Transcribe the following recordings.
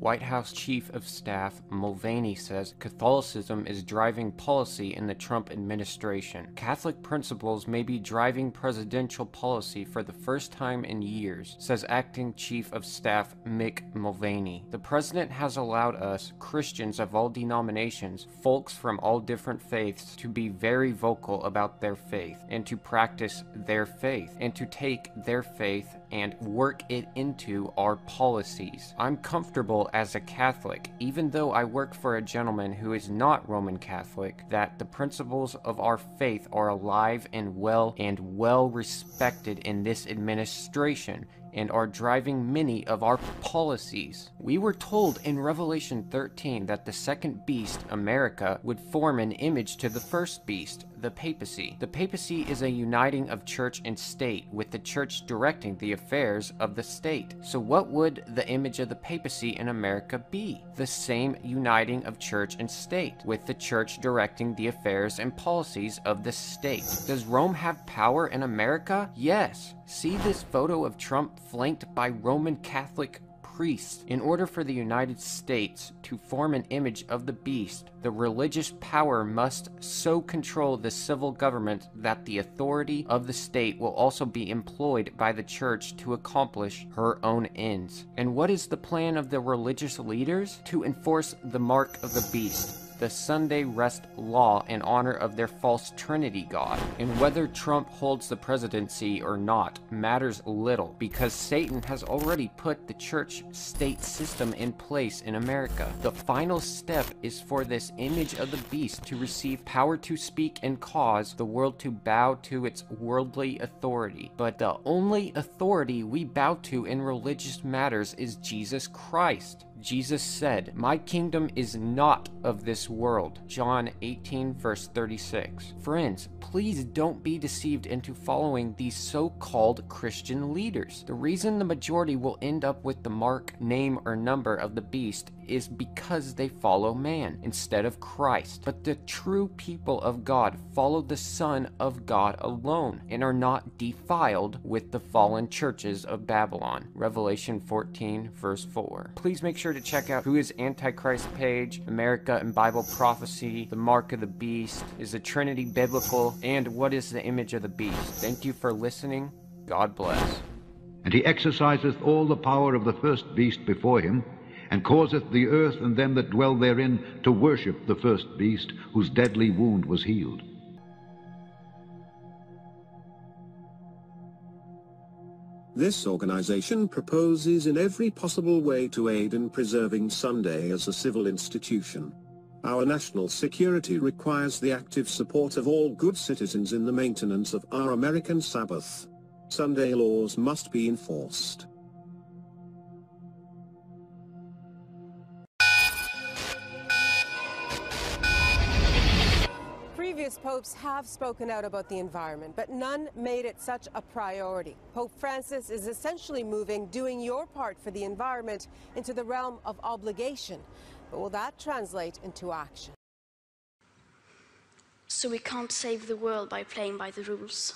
White House Chief of Staff Mulvaney says Catholicism is driving policy in the Trump administration. Catholic principles may be driving presidential policy for the first time in years, says Acting Chief of Staff Mick Mulvaney. The president has allowed us, Christians of all denominations, folks from all different faiths, to be very vocal about their faith, and to practice their faith, and to take their faith and work it into our policies. I'm comfortable as a Catholic, even though I work for a gentleman who is not Roman Catholic, that the principles of our faith are alive and well respected in this administration, and are driving many of our policies. We were told in Revelation 13 that the second beast, America, would form an image to the first beast, the papacy. The papacy is a uniting of church and state, with the church directing the affairs of the state. So what would the image of the papacy in America be? The same uniting of church and state, with the church directing the affairs and policies of the state. Does Rome have power in America? Yes. See this photo of Trump flanked by Roman Catholic priests. In order for the United States to form an image of the beast, the religious power must so control the civil government that the authority of the state will also be employed by the church to accomplish her own ends. And what is the plan of the religious leaders? To enforce the mark of the beast, the Sunday rest law, in honor of their false Trinity God. And whether Trump holds the presidency or not matters little, because Satan has already put the church-state system in place in America. The final step is for this image of the beast to receive power to speak and cause the world to bow to its worldly authority. But the only authority we bow to in religious matters is Jesus Christ. Jesus said, "My kingdom is not of this world." John 18 verse 36. Friends, please don't be deceived into following these so-called Christian leaders. The reason the majority will end up with the mark, name, or number of the beast is because they follow man instead of Christ. But the true people of God follow the Son of God alone and are not defiled with the fallen churches of Babylon. Revelation 14 verse 4. Please make sure to check out Who is Antichrist page, America and Bible Prophecy, The Mark of the Beast, Is the Trinity Biblical, and What is the Image of the Beast? Thank you for listening. God bless. And he exerciseth all the power of the first beast before him, and causeth the earth and them that dwell therein to worship the first beast, whose deadly wound was healed. This organization proposes in every possible way to aid in preserving Sunday as a civil institution. Our national security requires the active support of all good citizens in the maintenance of our American Sabbath. Sunday laws must be enforced. Previous popes have spoken out about the environment, but none made it such a priority. Pope Francis is essentially moving doing your part for the environment into the realm of obligation. But will that translate into action? So we can't save the world by playing by the rules,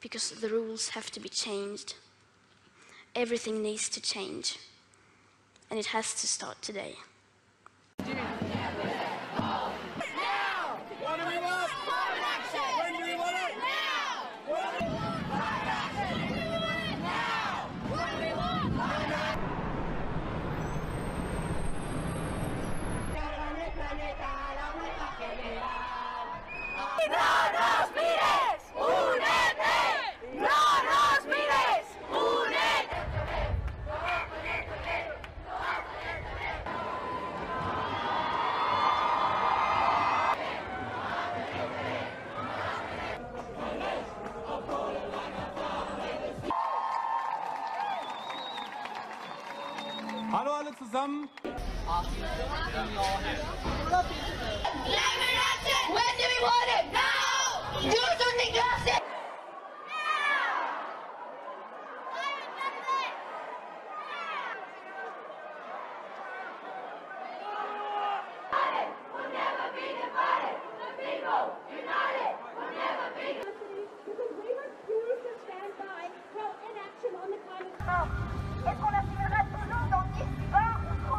because the rules have to be changed. Everything needs to change, and it has to start today. Hallo alle zusammen. When do we want it? Now! Do something drastic! Est-ce qu'on assimilera toujours dans l'histoire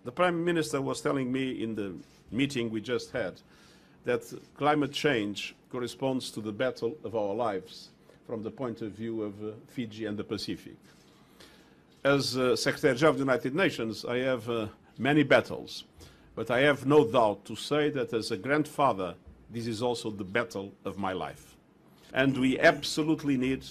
The Prime Minister was telling me in the meeting we just had that climate change corresponds to the battle of our lives from the point of view of Fiji and the Pacific. As Secretary General of the United Nations, I have many battles, but I have no doubt to say that as a grandfather, this is also the battle of my life. And we absolutely need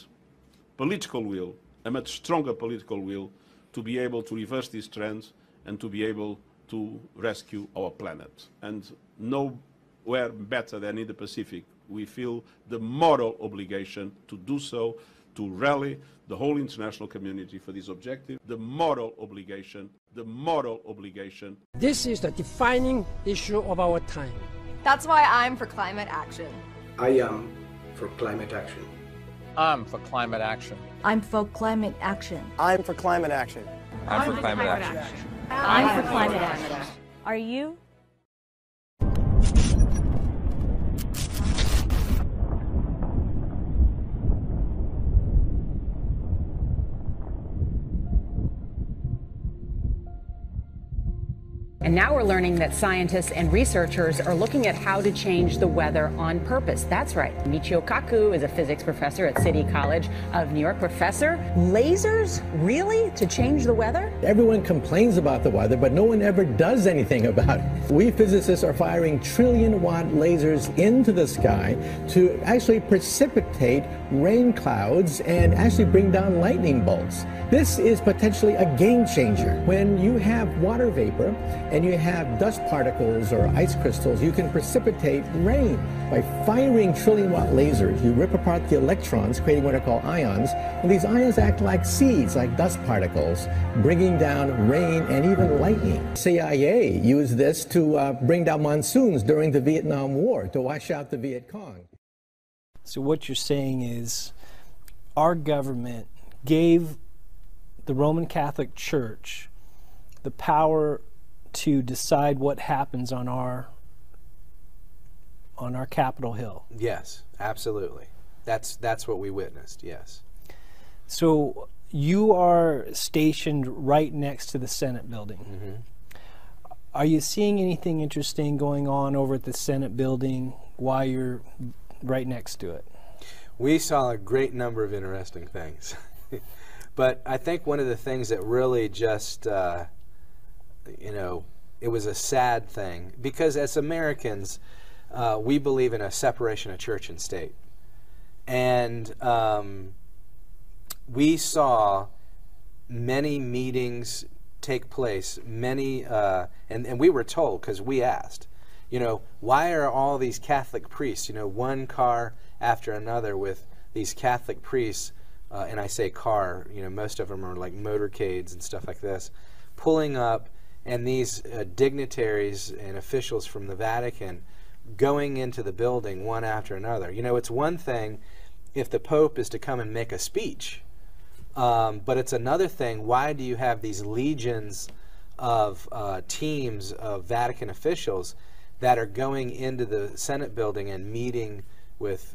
political will, a much stronger political will, to be able to reverse this trend and to be able to rescue our planet. And nowhere better than in the Pacific, we feel the moral obligation to do so, to rally the whole international community for this objective. The moral obligation, the moral obligation. This is the defining issue of our time. That's why I'm for climate action. I am for climate action. I'm for climate action. I'm for climate action. I'm for climate action. I'm for climate action. I'm for climate action. Are you? And now we're learning that scientists and researchers are looking at how to change the weather on purpose. That's right. Michio Kaku is a physics professor at City College of New York. Professor, lasers, really, to change the weather? Everyone complains about the weather, but no one ever does anything about it. We physicists are firing trillion-watt lasers into the sky to actually precipitate rain clouds and actually bring down lightning bolts. This is potentially a game changer. When you have water vapor and you have dust particles or ice crystals, you can precipitate rain. By firing trillion-watt lasers, you rip apart the electrons, creating what are called ions, and these ions act like seeds, like dust particles, bringing down rain and even lightning. CIA used this to bring down monsoons during the Vietnam War, to wash out the Viet Cong. So what you're saying is our government gave the Roman Catholic Church the power to decide what happens on our Capitol Hill. Yes, absolutely. That's what we witnessed, yes. So you are stationed right next to the Senate building. Mm-hmm. Are you seeing anything interesting going on over at the Senate building while you're right next to it? We saw a great number of interesting things. But I think one of the things that really just, you know, it was a sad thing, because as Americans, we believe in a separation of church and state. And we saw many meetings take place, many, and we were told, because we asked, you know, why are all these Catholic priests, you know, one car after another with these Catholic priests, and I say car, you know, most of them are like motorcades and stuff like this, pulling up, and these dignitaries and officials from the Vatican going into the building one after another. You know, it's one thing if the Pope is to come and make a speech, but it's another thing, why do you have these legions of teams of Vatican officials that are going into the Senate building and meeting with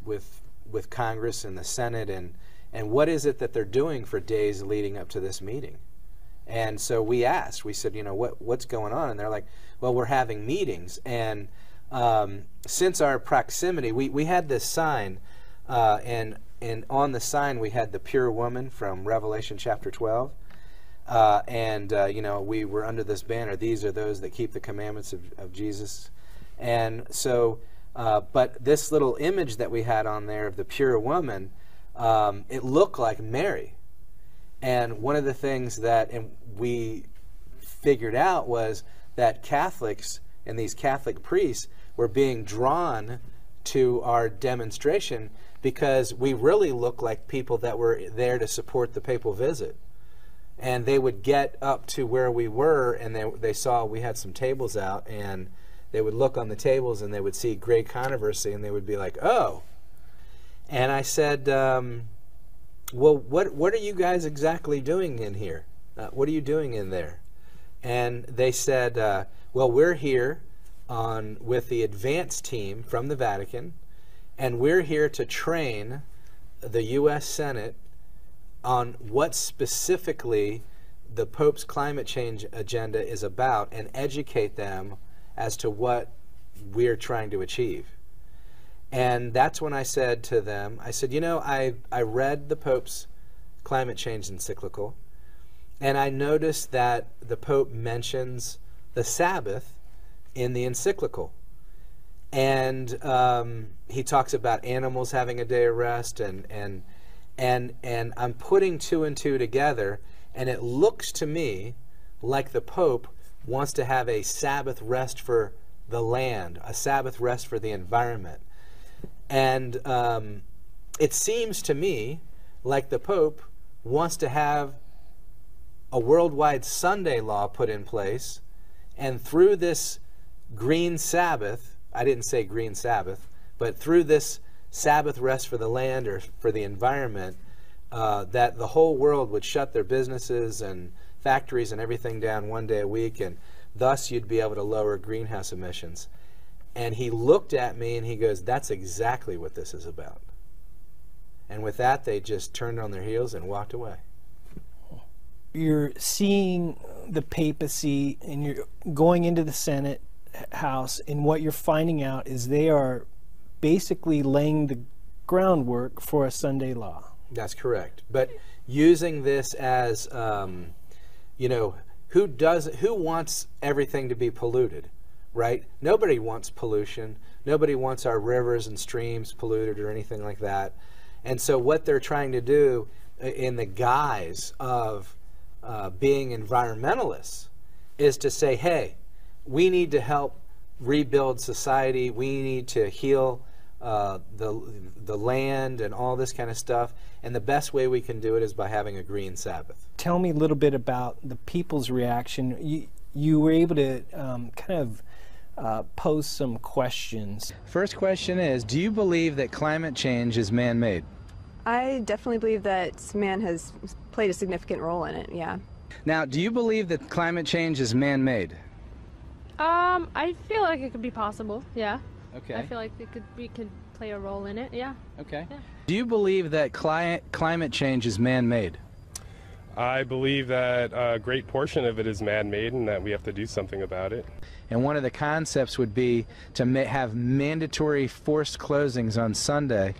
Congress and the Senate, and what is it that they're doing for days leading up to this meeting? And so we asked, we said, you know, what's going on? And they're like, well, we're having meetings. And since our proximity, we had this sign, and on the sign we had the pure woman from Revelation chapter 12. You know, we were under this banner, these are those that keep the commandments of Jesus. And so, but this little image that we had on there of the pure woman, it looked like Mary. And one of the things that we figured out was that Catholics and these Catholic priests were being drawn to our demonstration because we really looked like people that were there to support the papal visit. And they would get up to where we were, and they saw we had some tables out, and they would look on the tables and they would see great controversy, and they would be like, oh. And I said, well, what are you guys exactly doing in here? What are you doing in there? And they said, well, we're here with the advance team from the Vatican, and we're here to train the U.S. Senate on what specifically the Pope's climate change agenda is about and educate them as to what we're trying to achieve. And that's when I said to them, I said, you know, I read the Pope's climate change encyclical, and I noticed that the Pope mentions the Sabbath in the encyclical. And he talks about animals having a day of rest, and I'm putting two and two together, and it looks to me like the Pope wants to have a Sabbath rest for the land, a Sabbath rest for the environment. And it seems to me like the Pope wants to have a worldwide Sunday law put in place, and through this green Sabbath, I didn't say green Sabbath, but through this Sabbath rest for the land or for the environment, that the whole world would shut their businesses and factories and everything down one day a week, and thus you'd be able to lower greenhouse emissions. And he looked at me and he goes, that's exactly what this is about. And with that, they just turned on their heels and walked away. You're seeing the papacy and you're going into the Senate House, and what you're finding out is they are basically laying the groundwork for a Sunday law. That's correct. But using this as, you know, who wants everything to be polluted, right? Nobody wants pollution. Nobody wants our rivers and streams polluted or anything like that. And so what they're trying to do in the guise of being environmentalists is to say, hey, we need to help rebuild society. We need to heal the land and all this kind of stuff. And the best way we can do it is by having a green Sabbath. Tell me a little bit about the people's reaction. You were able to kind of pose some questions. First question is, do you believe that climate change is man-made? I definitely believe that man has played a significant role in it, yeah. Now, do you believe that climate change is man-made? I feel like it could be possible, yeah. Okay. I feel like we could play a role in it, yeah. Okay. Yeah. Do you believe that climate change is man-made? I believe that a great portion of it is man-made and that we have to do something about it. And one of the concepts would be to have mandatory forced closings on Sunday,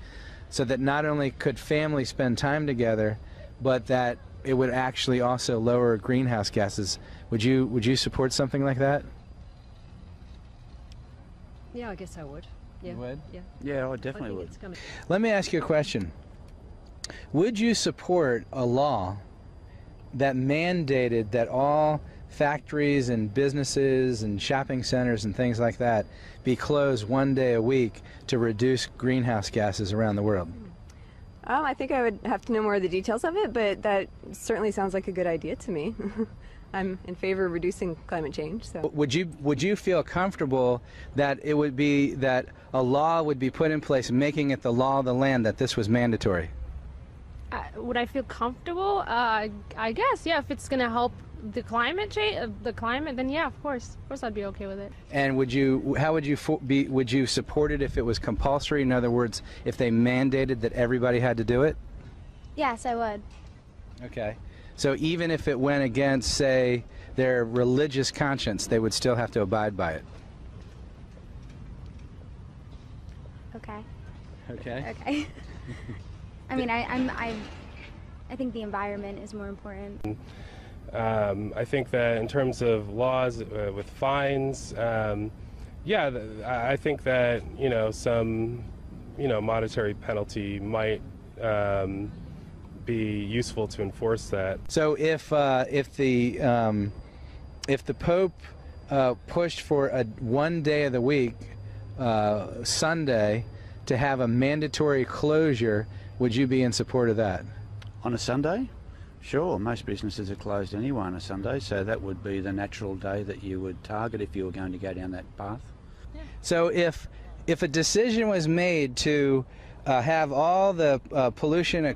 so that not only could families spend time together, but that it would actually also lower greenhouse gases. Would you support something like that? Yeah, I guess I would. Yeah. You would? Yeah. Yeah, I definitely would. Let me ask you a question. Would you support a law that mandated that all factories and businesses and shopping centers and things like that be closed one day a week to reduce greenhouse gases around the world? I think I would have to know more of the details of it, but that certainly sounds like a good idea to me. I'm in favor of reducing climate change. So, would you feel comfortable that it would be that a law would be put in place making it the law of the land that this was mandatory? Would I feel comfortable? I guess, yeah. If it's going to help the climate change, then yeah, of course I'd be okay with it. And how would you support it if it was compulsory? In other words, if they mandated that everybody had to do it? Yes, I would. Okay. So even if it went against, say, their religious conscience, they would still have to abide by it? Okay. Okay. Okay. I mean, I think the environment is more important. I think that in terms of laws with fines, yeah, I think that some monetary penalty might be useful to enforce that. So if the Pope pushed for one day of the week, Sunday, to have a mandatory closure, would you be in support of that? On a Sunday? Sure, most businesses are closed anyway on a Sunday, so that would be the natural day that you would target if you were going to go down that path. Yeah. So if a decision was made to have all the pollution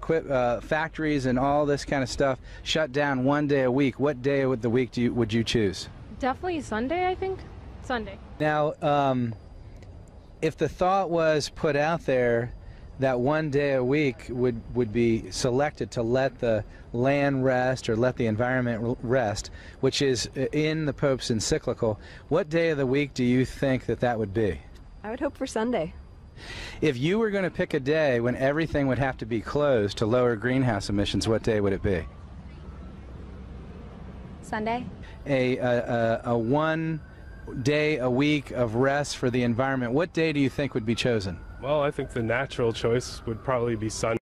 factories and all this kind of stuff shut down one day a week, what day of the week would you choose? Definitely Sunday, I think. Sunday. Now, if the thought was put out there that one day a week would be selected to let the land rest or let the environment rest, which is in the Pope's encyclical, what day of the week do you think that that would be? I would hope for Sunday. If you were going to pick a day when everything would have to be closed to lower greenhouse emissions, what day would it be? Sunday? A 1 day a week of rest for the environment, what day do you think would be chosen? Well, I think the natural choice would probably be Sunday.